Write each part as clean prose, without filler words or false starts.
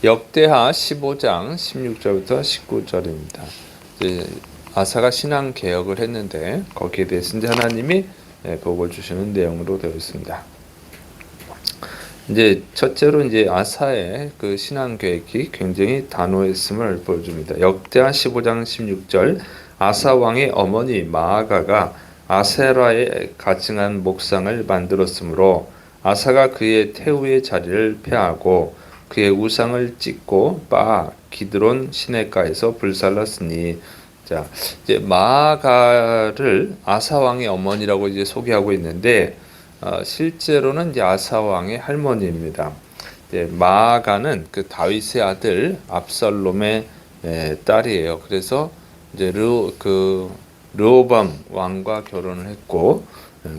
역대하 15장 16절부터 19절입니다. 아사가 신앙 개혁을 했는데 거기에 대해서 이제 하나님이 복을 주시는 내용으로 되어 있습니다. 이제 첫째로 이제 아사의 그 신앙 계획이 굉장히 단호했음을 보여줍니다. 역대하 15장 16절 아사 왕의 어머니 마아가가 아세라에 가증한 목상을 만들었으므로 아사가 그의 태우의 자리를 폐하고 그의 우상을 찢고 바 기드론 시내가에서 불살랐으니, 자 이제 마아가를 아사 왕의 어머니라고 이제 소개하고 있는데 실제로는 이제 아사 왕의 할머니입니다. 마아가는 그 다윗의 아들 압살롬의 딸이에요. 그래서 이제 르호밤 왕과 결혼을 했고,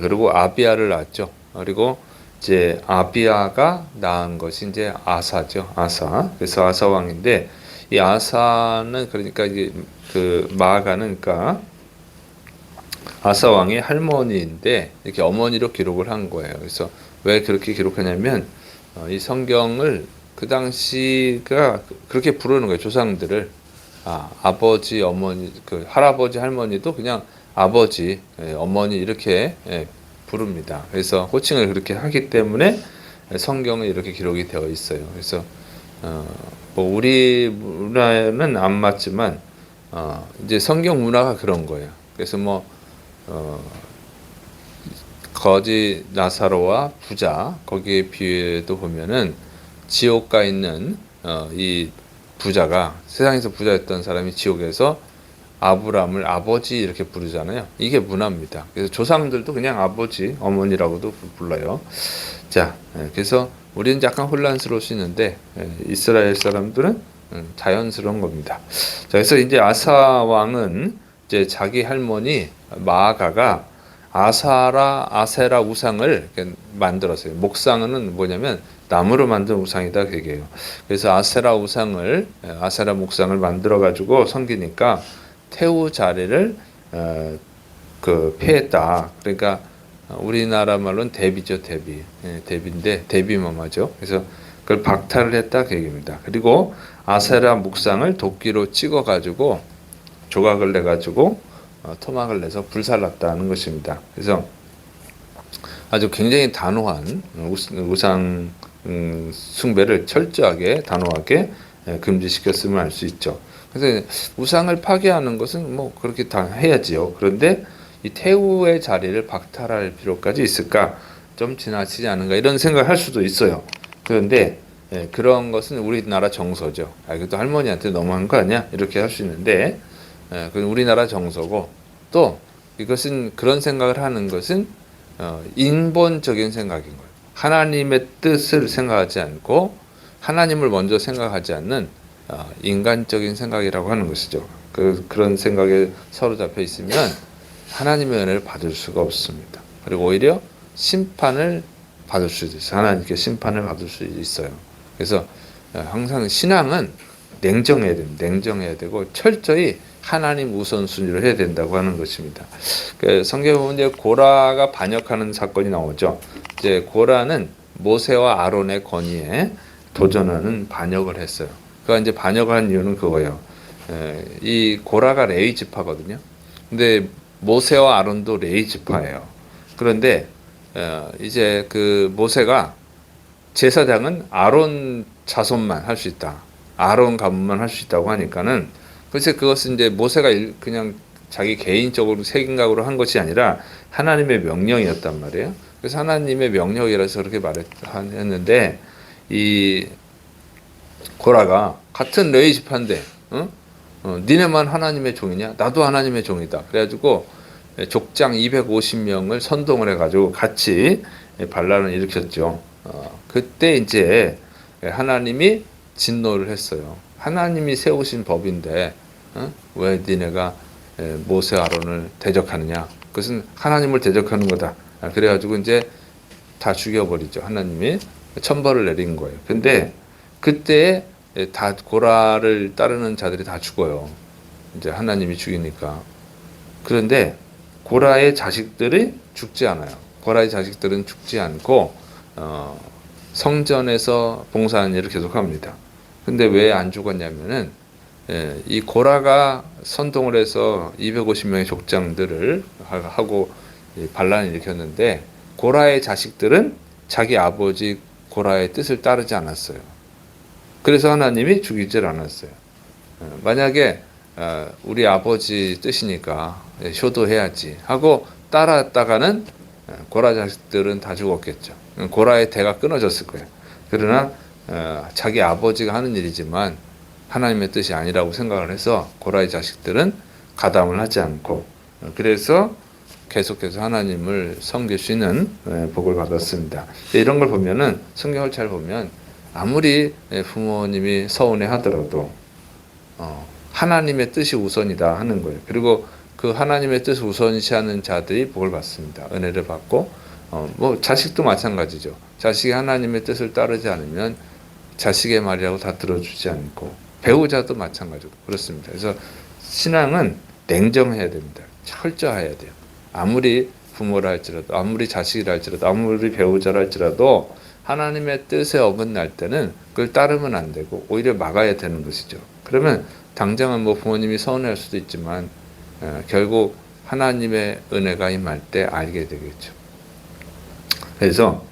그리고 아비야를 낳았죠. 그리고 이제 아비야가 낳은 것이 이제 아사죠. 아사. 그래서 아사 왕인데, 이 아사는 그러니까 이게 그 마아가는 그러니까 아사 왕의 할머니인데 이렇게 어머니로 기록을 한 거예요. 그래서 왜 그렇게 기록하냐면 이 성경을 그 당시가 그렇게 부르는 거예요. 조상들을 아버지, 어머니, 그 할아버지, 할머니도 그냥 아버지, 어머니 이렇게 부릅니다. 그래서 호칭을 그렇게 하기 때문에 성경에 이렇게 기록이 되어 있어요. 그래서 뭐 우리 문화는 안 맞지만 이제 성경 문화가 그런 거예요. 그래서 뭐 거지 나사로와 부자 거기에 비유에도 보면은 지옥 가 있는 이 부자가 세상에서 부자였던 사람이 지옥에서 아브람을 아버지 이렇게 부르잖아요. 이게 문화입니다. 그래서 조상들도 그냥 아버지, 어머니라고도 불러요. 자, 그래서 우리는 약간 혼란스러울 수 있는데 이스라엘 사람들은 자연스러운 겁니다. 자, 그래서 이제 아사 왕은 이제 자기 할머니 마아가가 아세라 우상을 만들었어요. 목상은 뭐냐면 나무로 만든 우상이다 그 얘기예요. 그래서 아세라 목상을 만들어 가지고 섬기니까 태우 자리를 그 폐했다. 그러니까 우리나라 말로는 대비죠, 대비인데 대비마마죠. 그래서 그걸 박탈을 했다 그 얘기입니다. 그리고 아세라 목상을 도끼로 찍어 가지고 조각을 내 가지고 토막을 내서 불살랐다는 것입니다. 그래서 아주 굉장히 단호한 우상 숭배를 철저하게 단호하게 금지시켰음을 알 수 있죠. 그래서 우상을 파괴하는 것은 뭐 그렇게 다 해야지요. 그런데 이 태우의 자리를 박탈할 필요까지 있을까? 좀 지나치지 않은가? 이런 생각을 할 수도 있어요. 그런데 그런 것은 우리나라 정서죠. 그래도 할머니한테 너무한 거 아니야? 이렇게 할 수 있는데 그건 우리나라 정서고, 또 이것은 그런 생각을 하는 것은 인본적인 생각인 거예요. 하나님의 뜻을 생각하지 않고 하나님을 먼저 생각하지 않는 인간적인 생각이라고 하는 것이죠. 그런 생각에 사로잡혀 있으면 하나님의 은혜를 받을 수가 없습니다. 그리고 오히려 심판을 받을 수도 있어요. 하나님께 심판을 받을 수 있어요. 그래서 항상 신앙은 냉정해야 됩니다. 냉정해야 되고 철저히 하나님 우선순위로 해야 된다고 하는 것입니다. 성경에 보면 이제 고라가 반역하는 사건이 나오죠. 이제 고라는 모세와 아론의 권위에 도전하는 반역을 했어요. 그러니까 이제 반역을 한 이유는 그거예요. 이 고라가 레위 지파거든요. 근데 모세와 아론도 레위 지파예요. 그런데 이제 그 모세가 제사장은 아론 자손만 할 수 있다. 아론 가문만 할 수 있다고 하니까는, 그래서 그것은 이제 모세가 그냥 자기 개인적으로 생각으로 한 것이 아니라 하나님의 명령이었단 말이에요. 그래서 하나님의 명령이라서 그렇게 말했는데, 이 고라가 같은 레위 지파인데 니네만 하나님의 종이냐? 나도 하나님의 종이다. 그래가지고 족장 250명을 선동을 해가지고 같이 반란을 일으켰죠. 그때 이제 하나님이 진노를 했어요. 하나님이 세우신 법인데 왜 니네가 모세 아론을 대적하느냐? 그것은 하나님을 대적하는 거다. 그래가지고 이제 다 죽여버리죠. 하나님이 천벌을 내린 거예요. 근데 그때 다 고라를 따르는 자들이 다 죽어요. 이제 하나님이 죽이니까. 그런데 고라의 자식들이 죽지 않아요. 고라의 자식들은 죽지 않고 성전에서 봉사하는 일을 계속합니다. 근데 왜 안 죽었냐면은 이 고라가 선동을 해서 250명의 족장들을 하고 반란을 일으켰는데 고라의 자식들은 자기 아버지 고라의 뜻을 따르지 않았어요. 그래서 하나님이 죽이질 않았어요. 만약에 우리 아버지 뜻이니까 효도해야지 하고 따랐다가는 고라 자식들은 다 죽었겠죠. 고라의 대가 끊어졌을 거예요. 그러나 자기 아버지가 하는 일이지만 하나님의 뜻이 아니라고 생각을 해서 고라의 자식들은 가담을 하지 않고 그래서 계속해서 하나님을 섬길 수 있는 복을 받았습니다. 이런 걸 보면은 성경을 잘 보면 아무리 부모님이 서운해 하더라도 하나님의 뜻이 우선이다 하는 거예요. 그리고 그 하나님의 뜻을 우선시하는 자들이 복을 받습니다. 은혜를 받고 뭐 자식도 마찬가지죠. 자식이 하나님의 뜻을 따르지 않으면 자식의 말이라고 다 들어주지 않고 배우자도 마찬가지고 그렇습니다. 그래서 신앙은 냉정해야 됩니다. 철저해야 돼요. 아무리 부모라 할지라도 아무리 자식이라 할지라도 아무리 배우자라 할지라도 하나님의 뜻에 어긋날 때는 그걸 따르면 안 되고 오히려 막아야 되는 것이죠. 그러면 당장은 뭐 부모님이 서운할 수도 있지만 결국 하나님의 은혜가 임할 때 알게 되겠죠. 그래서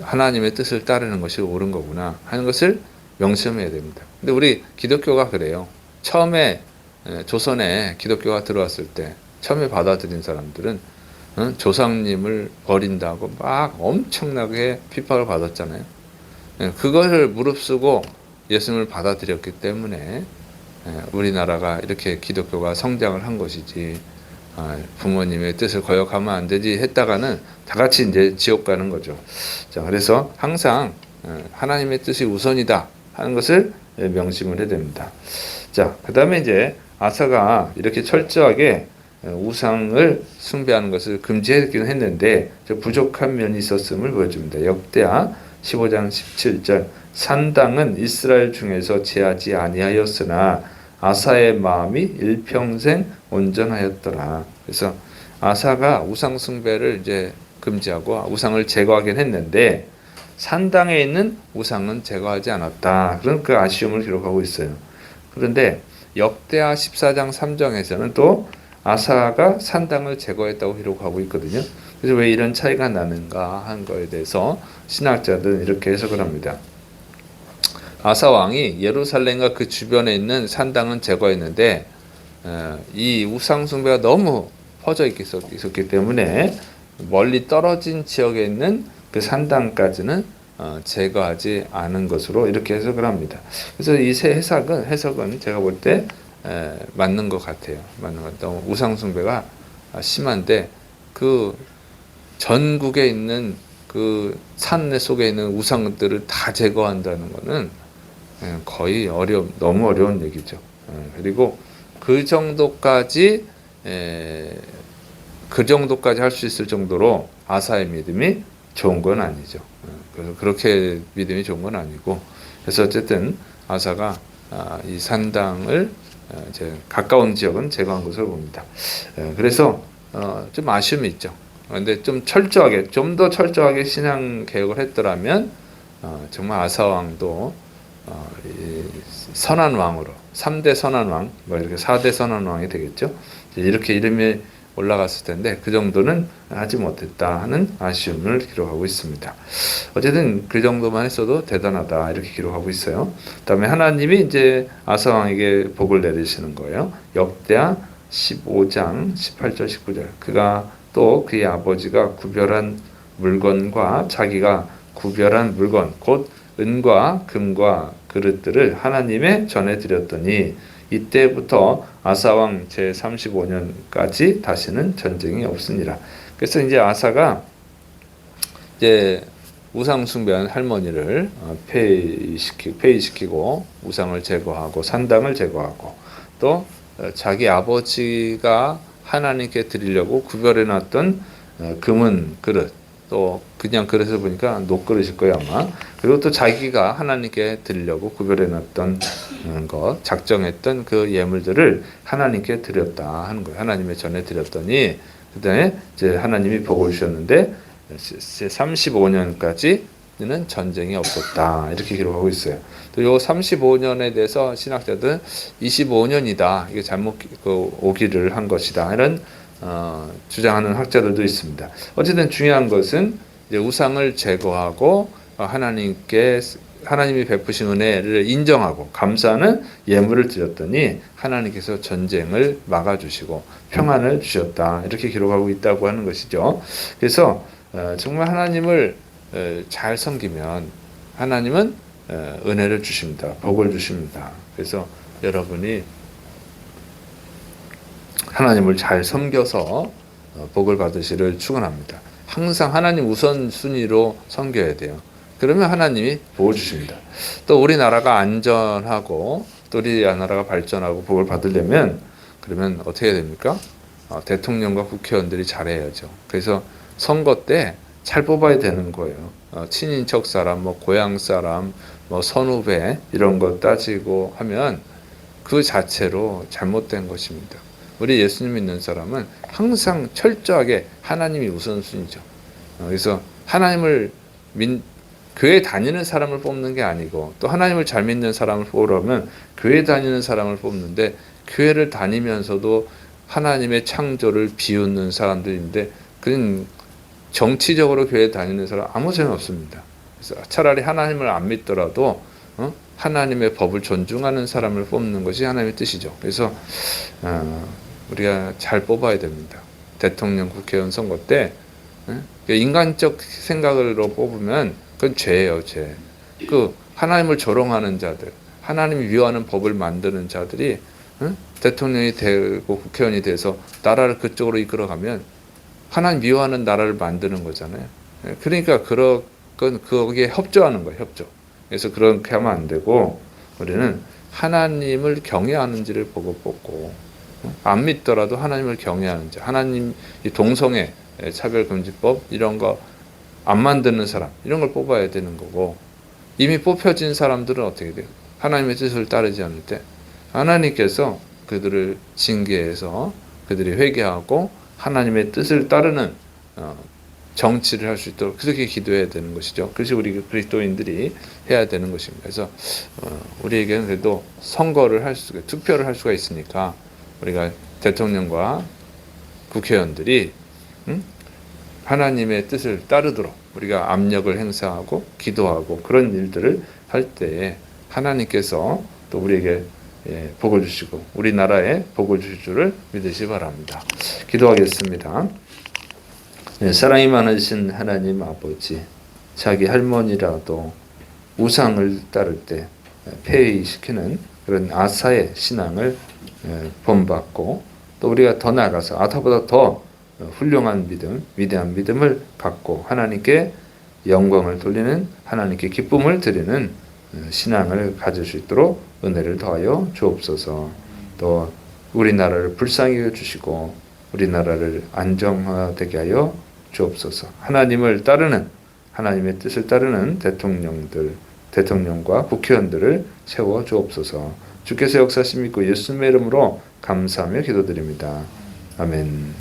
하나님의 뜻을 따르는 것이 옳은 거구나 하는 것을 명심해야 됩니다. 근데 우리 기독교가 그래요. 처음에 조선에 기독교가 들어왔을 때 처음에 받아들인 사람들은 조상님을 버린다고 막 엄청나게 핍박을 받았잖아요. 그것을 무릅쓰고 예수님을 받아들였기 때문에 우리나라가 이렇게 기독교가 성장을 한 것이지 부모님의 뜻을 거역하면 안 되지 했다가는 다 같이 이제 지옥 가는 거죠. 자, 그래서 항상 하나님의 뜻이 우선이다 하는 것을 명심을 해야 됩니다. 자, 그 다음에 이제 아사가 이렇게 철저하게 우상을 숭배하는 것을 금지했기는 했는데 부족한 면이 있었음을 보여줍니다. 역대하 15장 17절 산당은 이스라엘 중에서 제하지 아니하였으나 아사의 마음이 일평생 온전하였더라. 그래서 아사가 우상 숭배를 이제 금지하고 우상을 제거하긴 했는데 산당에 있는 우상은 제거하지 않았다. 그런 그 아쉬움을 기록하고 있어요. 그런데 역대하 14장 3장에서는 또 아사가 산당을 제거했다고 기록하고 있거든요. 그래서 왜 이런 차이가 나는가 한 거에 대해서 신학자들은 이렇게 해석을 합니다. 아사 왕이 예루살렘과 그 주변에 있는 산당은 제거했는데 이 우상 숭배가 너무 퍼져 있었기 때문에 멀리 떨어진 지역에 있는 그 산당까지는 제거하지 않은 것으로 이렇게 해석을 합니다. 그래서 이 세 해석은 제가 볼 때 맞는 것 같아요. 맞는 것 같아요. 우상 숭배가 심한데 그 전국에 있는 그 산 속에 있는 우상들을 다 제거한다는 것은 거의 너무 어려운 얘기죠. 그리고 그 정도까지 할 수 있을 정도로 아사의 믿음이 좋은 건 아니죠. 그래서 그렇게 믿음이 좋은 건 아니고 그래서 어쨌든 아사가 이 산당을 이제 가까운 지역은 제거한 것으로 봅니다. 그래서 좀 아쉬움이 있죠. 그런데 좀 더 철저하게 신앙 개혁을 했더라면 정말 아사 왕도 선한 왕으로 3대 선한 왕, 뭐 이렇게 4대 선한 왕이 되겠죠. 이렇게 이름이 올라갔을 텐데 그 정도는 하지 못했다 하는 아쉬움을 기록하고 있습니다. 어쨌든 그 정도만 했어도 대단하다 이렇게 기록하고 있어요. 그다음에 하나님이 이제 아사 왕에게 복을 내리시는 거예요. 역대하 15장 18절 19절 그가 또 그의 아버지가 구별한 물건과 자기가 구별한 물건 곧 은과 금과 그릇들을 하나님의 전에 드렸더니 이때부터 아사왕 제35년까지 다시는 전쟁이 없으니라. 그래서 이제 아사가 이제 우상 숭배한 할머니를 폐위시키고 우상을 제거하고 산당을 제거하고 또 자기 아버지가 하나님께 드리려고 구별해 놨던 금은 그릇 또 그냥 그릇을 보니까 녹그릇일 거예요 아마. 그리고 또 자기가 하나님께 드리려고 구별해 놨던 것, 작정했던 그 예물들을 하나님께 드렸다 하는 거예요. 하나님의 전에 드렸더니 그다음에 이제 하나님이 복을 주셨는데 35년까지는 전쟁이 없었다 이렇게 기록하고 있어요. 또 요 35년에 대해서 신학자들은 25년이다. 이게 잘못 오기를 한 것이다. 이런 주장하는 학자들도 있습니다. 어쨌든 중요한 것은 이제 우상을 제거하고 하나님이 베푸신 은혜를 인정하고 감사하는 예물을 드렸더니 하나님께서 전쟁을 막아주시고 평안을 주셨다. 이렇게 기록하고 있다고 하는 것이죠. 그래서 정말 하나님을 잘 섬기면 하나님은 은혜를 주십니다. 복을 주십니다. 그래서 여러분이 하나님을 잘 섬겨서 복을 받으시를 축원합니다. 항상 하나님 우선순위로 섬겨야 돼요. 그러면 하나님이 복을 주십니다. 또 우리나라가 안전하고 또 우리나라가 발전하고 복을 받으려면 그러면 어떻게 해야 됩니까? 대통령과 국회의원들이 잘해야죠. 그래서 선거 때 잘 뽑아야 되는 거예요. 친인척 사람, 고향 사람, 선후배 이런 거 따지고 하면 그 자체로 잘못된 것입니다. 우리 예수님 믿는 사람은 항상 철저하게 하나님이 우선순위죠. 그래서 하나님을 교회 다니는 사람을 뽑는 게 아니고 또 하나님을 잘 믿는 사람을 뽑으려면 교회 다니는 사람을 뽑는데 교회를 다니면서도 하나님의 창조를 비웃는 사람들인데 그건 정치적으로 교회 다니는 사람 아무 소용 없습니다. 그래서 차라리 하나님을 안 믿더라도 하나님의 법을 존중하는 사람을 뽑는 것이 하나님의 뜻이죠. 그래서 우리가 잘 뽑아야 됩니다. 대통령, 국회의원 선거 때 인간적 생각으로 뽑으면 그건 죄예요, 죄. 하나님을 조롱하는 자들, 하나님이 미워하는 법을 만드는 자들이 대통령이 되고 국회의원이 돼서 나라를 그쪽으로 이끌어가면 하나님 미워하는 나라를 만드는 거잖아요. 그러니까 거기에 협조하는 거예요, 협조. 그래서 그렇게 하면 안 되고 우리는 하나님을 경외하는지를 보고 뽑고 안 믿더라도 하나님을 경외하는지, 하나님 동성애 차별금지법 이런 거 안 만드는 사람 이런 걸 뽑아야 되는 거고 이미 뽑혀진 사람들은 어떻게 돼요? 하나님의 뜻을 따르지 않을 때 하나님께서 그들을 징계해서 그들이 회개하고 하나님의 뜻을 따르는 정치를 할 수 있도록 그렇게 기도해야 되는 것이죠. 그것이 우리 그리스도인들이 해야 되는 것입니다. 그래서 우리에게는 그래도 투표를 할 수가 있으니까 우리가 대통령과 국회의원들이 하나님의 뜻을 따르도록 우리가 압력을 행사하고 기도하고 그런 일들을 할 때에 하나님께서 또 우리에게 복을 주시고 우리나라에 복을 주실 줄을 믿으시기 바랍니다. 기도하겠습니다. 사랑이 많으신 하나님 아버지, 자기 할머니라도 우상을 따를 때 폐위시키는 그런 아사의 신앙을 본받고 또 우리가 더 나아가서 아사보다 더 훌륭한 믿음, 위대한 믿음을 갖고 하나님께 영광을 돌리는 하나님께 기쁨을 드리는 신앙을 가질 수 있도록 은혜를 더하여 주옵소서. 또 우리나라를 불쌍히 여주시고 우리나라를 안정화되게 하여 주옵소서. 하나님을 따르는 하나님의 뜻을 따르는 대통령과 국회의원들을 세워 주옵소서. 주께서 역사하심 믿고 예수님의 이름으로 감사하며 기도드립니다. 아멘.